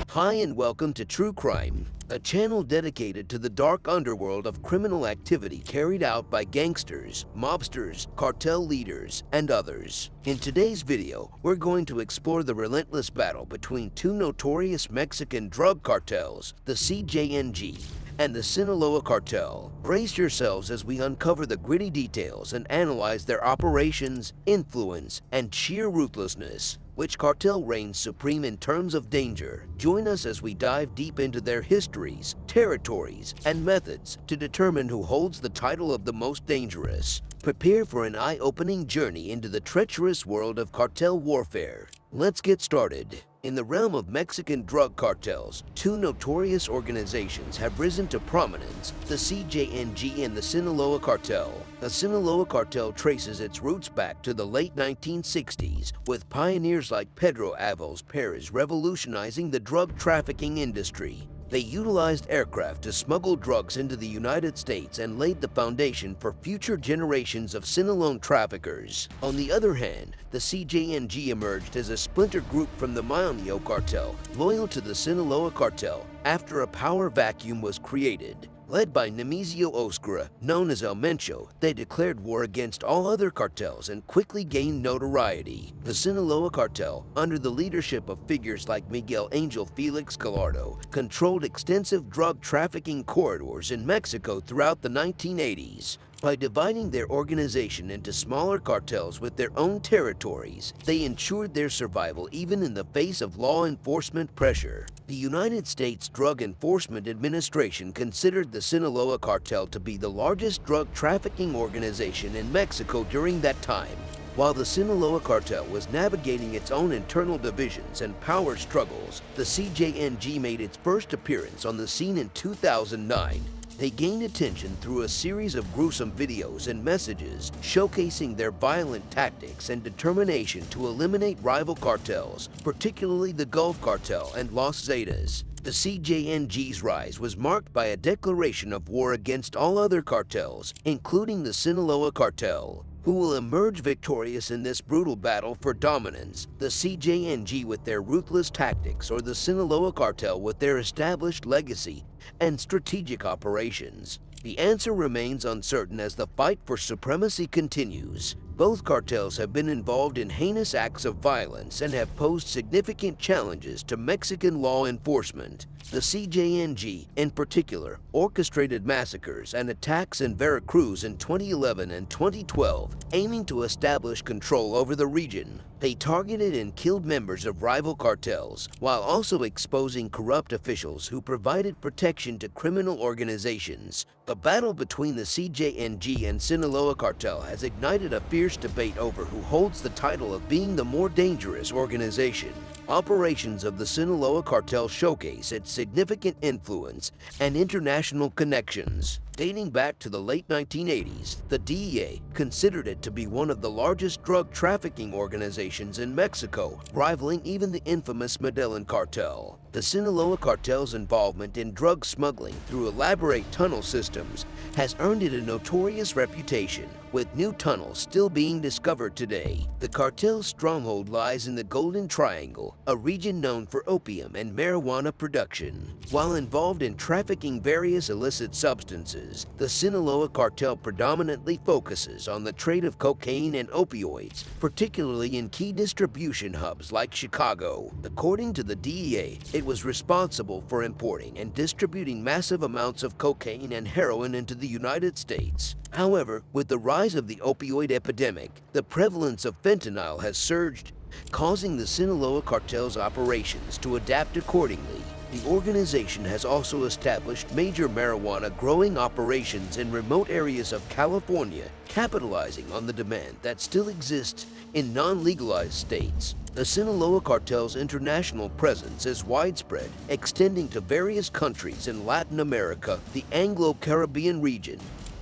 Hi and welcome to True Crime, a channel dedicated to the dark underworld of criminal activity carried out by gangsters, mobsters, cartel leaders, and others. In today's video, we're going to explore the relentless battle between two notorious Mexican drug cartels, the CJNG and the Sinaloa Cartel. Brace yourselves as we uncover the gritty details and analyze their operations, influence, and sheer ruthlessness. Which cartel reigns supreme in terms of danger? Join us as we dive deep into their histories, territories, and methods to determine who holds the title of the most dangerous. Prepare for an eye-opening journey into the treacherous world of cartel warfare. Let's get started. In the realm of Mexican drug cartels, two notorious organizations have risen to prominence, the CJNG and the Sinaloa Cartel. The Sinaloa Cartel traces its roots back to the late 1960s, with pioneers like Pedro Avilés Pérez revolutionizing the drug trafficking industry. They utilized aircraft to smuggle drugs into the United States and laid the foundation for future generations of Sinaloan traffickers. On the other hand, the CJNG emerged as a splinter group from the Milenio Cartel, loyal to the Sinaloa Cartel after a power vacuum was created. Led by Nemesio Oseguera, known as El Mencho, they declared war against all other cartels and quickly gained notoriety. The Sinaloa Cartel, under the leadership of figures like Miguel Angel Felix Gallardo, controlled extensive drug trafficking corridors in Mexico throughout the 1980s. By dividing their organization into smaller cartels with their own territories, they ensured their survival even in the face of law enforcement pressure. The United States Drug Enforcement Administration considered the Sinaloa Cartel to be the largest drug trafficking organization in Mexico during that time. While the Sinaloa Cartel was navigating its own internal divisions and power struggles, the CJNG made its first appearance on the scene in 2009. They gained attention through a series of gruesome videos and messages showcasing their violent tactics and determination to eliminate rival cartels, particularly the Gulf Cartel and Los Zetas. The CJNG's rise was marked by a declaration of war against all other cartels, including the Sinaloa Cartel. Who will emerge victorious in this brutal battle for dominance, the CJNG with their ruthless tactics or the Sinaloa Cartel with their established legacy and strategic operations? The answer remains uncertain as the fight for supremacy continues. Both cartels have been involved in heinous acts of violence and have posed significant challenges to Mexican law enforcement. The CJNG, in particular, orchestrated massacres and attacks in Veracruz in 2011 and 2012, aiming to establish control over the region. They targeted and killed members of rival cartels, while also exposing corrupt officials who provided protection to criminal organizations. The battle between the CJNG and Sinaloa Cartel has ignited a fierce debate over who holds the title of being the more dangerous organization. Operations of the Sinaloa Cartel showcase its significant influence and international connections. Dating back to the late 1980s, the DEA considered it to be one of the largest drug trafficking organizations in Mexico, rivaling even the infamous Medellin Cartel. The Sinaloa Cartel's involvement in drug smuggling through elaborate tunnel systems has earned it a notorious reputation, with new tunnels still being discovered today. The cartel's stronghold lies in the Golden Triangle, a region known for opium and marijuana production. While involved in trafficking various illicit substances, the Sinaloa Cartel predominantly focuses on the trade of cocaine and opioids, particularly in key distribution hubs like Chicago. According to the DEA, it was responsible for importing and distributing massive amounts of cocaine and heroin into the United States. However, with the rise of the opioid epidemic, the prevalence of fentanyl has surged, causing the Sinaloa Cartel's operations to adapt accordingly. The organization has also established major marijuana growing operations in remote areas of California, capitalizing on the demand that still exists in non-legalized states. The Sinaloa Cartel's international presence is widespread, extending to various countries in Latin America, the Anglo-Caribbean region,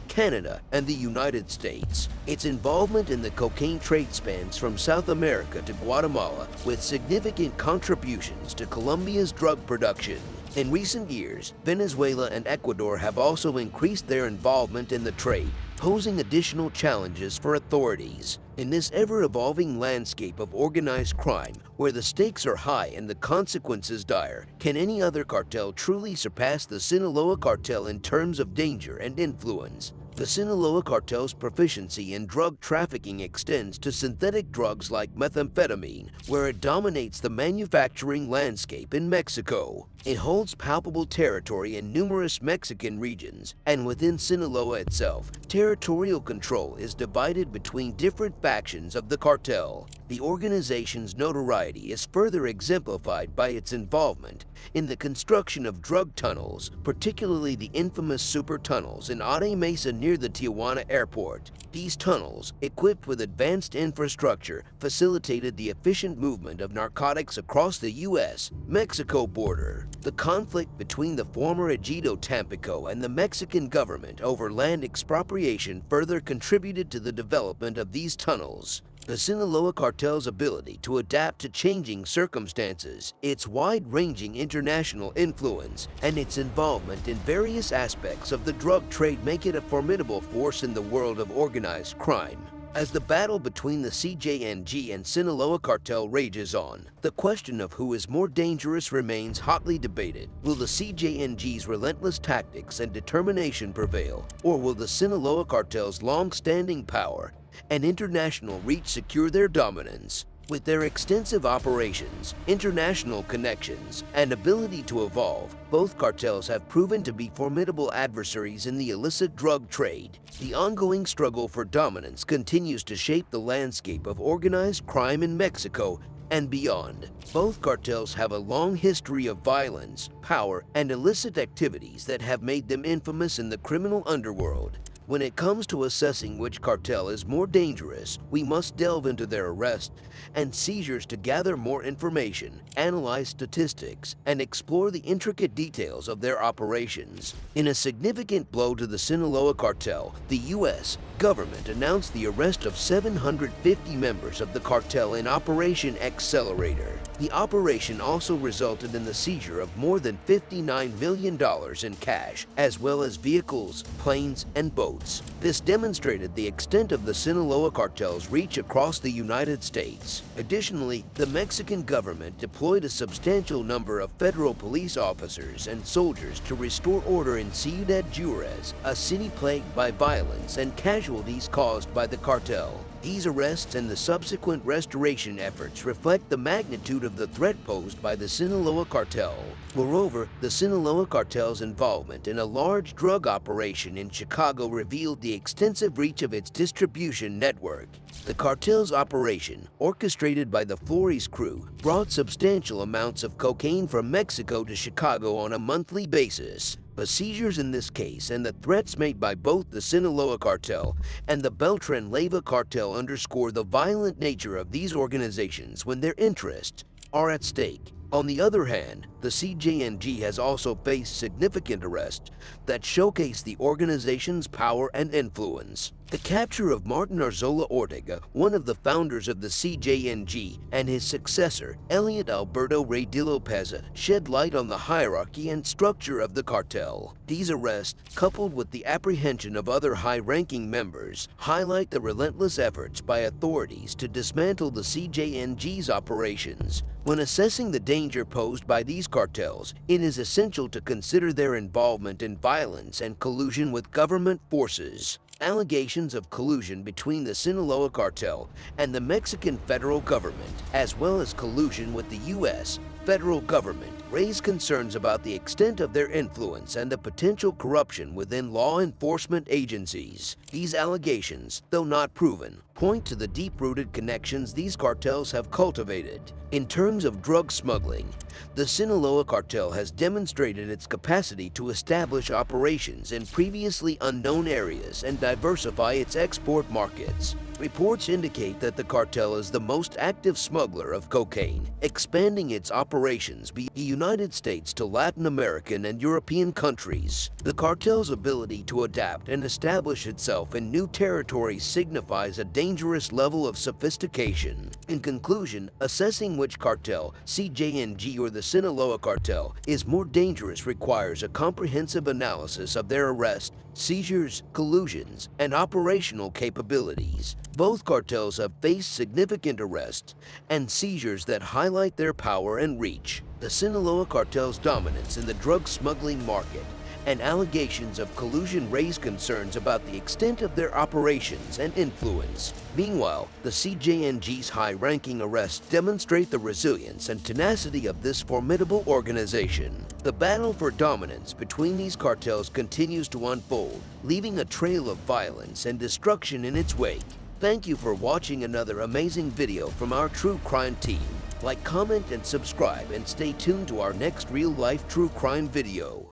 Canada, and the United States. Its involvement in the cocaine trade spans from South America to Guatemala, with significant contributions to Colombia's drug production. In recent years, Venezuela and Ecuador have also increased their involvement in the trade, posing additional challenges for authorities. In this ever-evolving landscape of organized crime, where the stakes are high and the consequences dire, can any other cartel truly surpass the Sinaloa Cartel in terms of danger and influence? The Sinaloa Cartel's proficiency in drug trafficking extends to synthetic drugs like methamphetamine, where it dominates the manufacturing landscape in Mexico. It holds palpable territory in numerous Mexican regions, and within Sinaloa itself, territorial control is divided between different factions of the cartel. The organization's notoriety is further exemplified by its involvement in the construction of drug tunnels, particularly the infamous super tunnels in Ade Mesa near the Tijuana airport. These tunnels, equipped with advanced infrastructure, facilitated the efficient movement of narcotics across the U.S.-Mexico border. The conflict between the former Ejido Tampico and the Mexican government over land expropriation further contributed to the development of these tunnels. The Sinaloa Cartel's ability to adapt to changing circumstances, its wide-ranging international influence, and its involvement in various aspects of the drug trade make it a formidable force in the world of organized crime. As the battle between the CJNG and Sinaloa Cartel rages on, the question of who is more dangerous remains hotly debated. Will the CJNG's relentless tactics and determination prevail, or will the Sinaloa Cartel's long-standing power and international reach secure their dominance? With their extensive operations, international connections, and ability to evolve, both cartels have proven to be formidable adversaries in the illicit drug trade. The ongoing struggle for dominance continues to shape the landscape of organized crime in Mexico and beyond. Both cartels have a long history of violence, power, and illicit activities that have made them infamous in the criminal underworld. When it comes to assessing which cartel is more dangerous, we must delve into their arrest and seizures to gather more information, analyze statistics, and explore the intricate details of their operations. In a significant blow to the Sinaloa Cartel, the U.S. government announced the arrest of 750 members of the cartel in Operation Accelerator. The operation also resulted in the seizure of more than $59 million in cash, as well as vehicles, planes, and boats. This demonstrated the extent of the Sinaloa Cartel's reach across the United States. Additionally, the Mexican government deployed a substantial number of federal police officers and soldiers to restore order in Ciudad Juarez, a city plagued by violence and casualties caused by the cartel. These arrests and the subsequent restoration efforts reflect the magnitude of the threat posed by the Sinaloa Cartel. Moreover, the Sinaloa Cartel's involvement in a large drug operation in Chicago revealed the extensive reach of its distribution network. The cartel's operation, orchestrated by the Flores crew, brought substantial amounts of cocaine from Mexico to Chicago on a monthly basis. The seizures in this case and the threats made by both the Sinaloa Cartel and the Beltran Leyva Cartel underscore the violent nature of these organizations when their interests are at stake. On the other hand, the CJNG has also faced significant arrests that showcase the organization's power and influence. The capture of Martin Arzola Ortega, one of the founders of the CJNG, and his successor, Elliot Alberto Rey de Lopez, shed light on the hierarchy and structure of the cartel. These arrests, coupled with the apprehension of other high-ranking members, highlight the relentless efforts by authorities to dismantle the CJNG's operations. When assessing the danger posed by these cartels, it is essential to consider their involvement in violence and collusion with government forces. Allegations of collusion between the Sinaloa Cartel and the Mexican federal government, as well as collusion with the U.S. federal government, raise concerns about the extent of their influence and the potential corruption within law enforcement agencies. These allegations, though not proven, point to the deep-rooted connections these cartels have cultivated. In terms of drug smuggling, the Sinaloa Cartel has demonstrated its capacity to establish operations in previously unknown areas and diversify its export markets. Reports indicate that the cartel is the most active smuggler of cocaine, expanding its operations beyond the United States to Latin American and European countries. The cartel's ability to adapt and establish itself in new territories signifies a dangerous level of sophistication. In conclusion, assessing which cartel, CJNG or the Sinaloa Cartel, is more dangerous requires a comprehensive analysis of their arrest, seizures, collusions, and operational capabilities. Both cartels have faced significant arrests and seizures that highlight their power and reach. The Sinaloa Cartel's dominance in the drug smuggling market and allegations of collusion raise concerns about the extent of their operations and influence. Meanwhile, the CJNG's high-ranking arrests demonstrate the resilience and tenacity of this formidable organization. The battle for dominance between these cartels continues to unfold, leaving a trail of violence and destruction in its wake. Thank you for watching another amazing video from our True Crime team. Like, comment, and subscribe, and stay tuned to our next real-life true crime video.